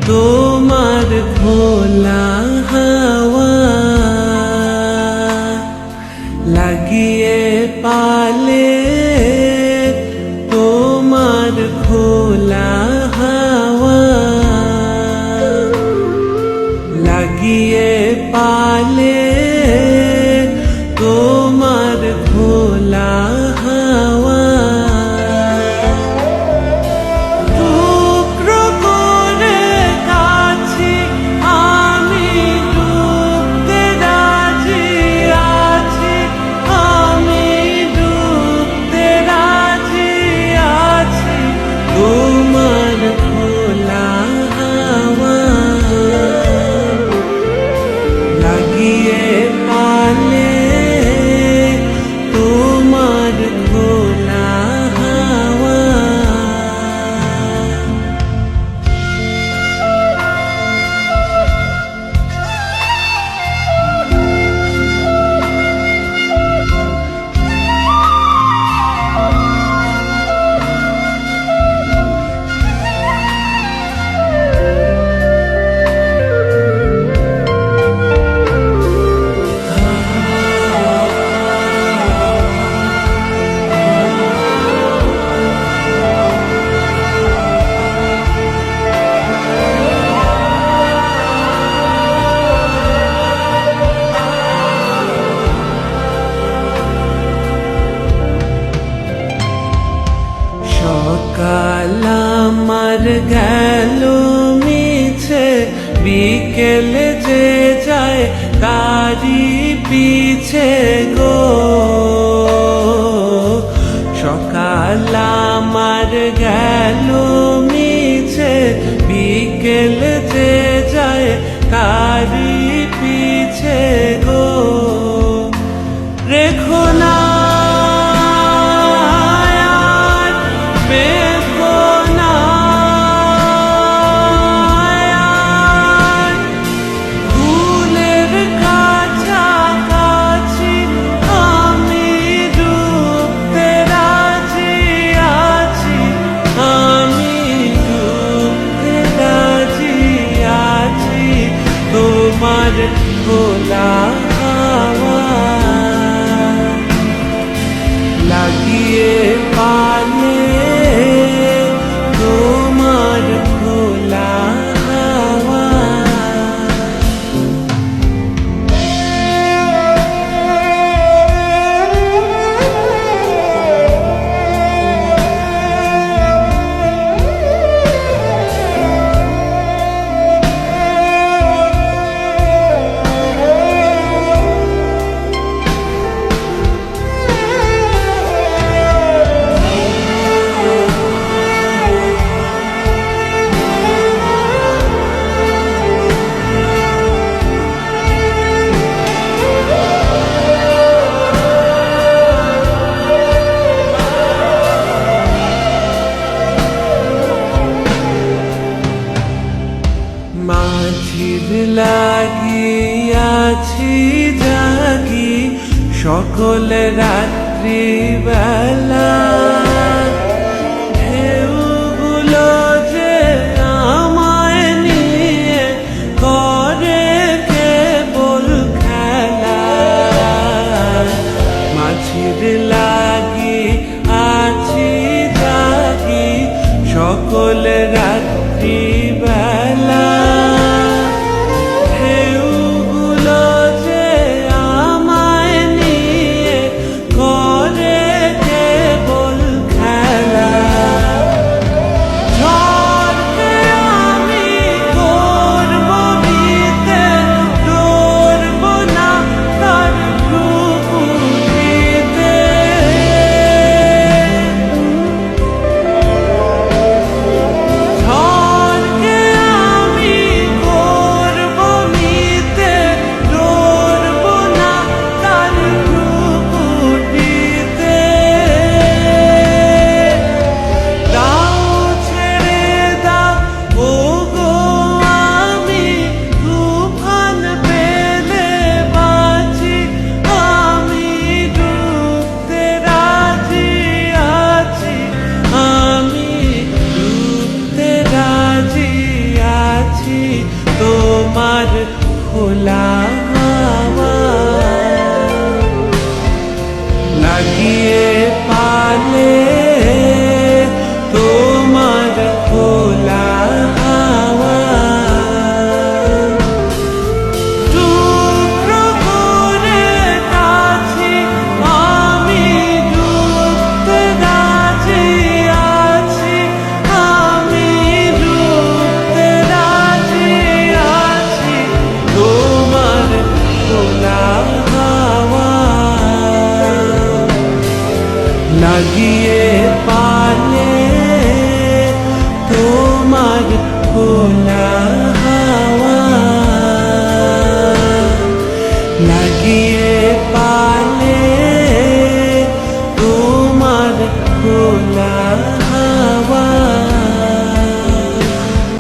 তোমার খোলা হাওয়া লাগিয়ে পালে, তোমার খোলা হাওয়া লাগিয়ে পালে, তোমার খোলা হাওয়া টুকরো করে কাছি আমি, ডুবতে রাজি আছি আমি, ডুবতে রাজি আছি তোমার খোলা হাওয়া লাগিয়ে পালে, তোমার খোলা হাওয়া। সকাল আমার গেল মিছে, বিকেল যে যায় তারি পিছে গো। সকাল আমার গেল মিছে, বিকেল যে যায় তারি পিছে গো। রেখো না তোমার খোলা হাওয়া লাগিয়ে পালে, তোমার খোলা হাওয়া। মাঝির লাগিয়াছি জাগি সকল রাত্রি বেলা, ঢেউগুলো যে আমায় নিয়ে করে কেবল খেলা। মাঝির লাগি আছি জাগি সকল রাত্রি বেলা, কেবল তোমার খোলা হাওয়া লাগিয়ে পালে তোমার খোলা হাওয়া টুকরো করে কাছে আমি ডুবতে রাজি আছি, আমি ডুবতে রাজি আছি তোমার খোলা হাওয়া লাগিয়ে পালে তোমার খোলা হাওয়া লাগিয়ে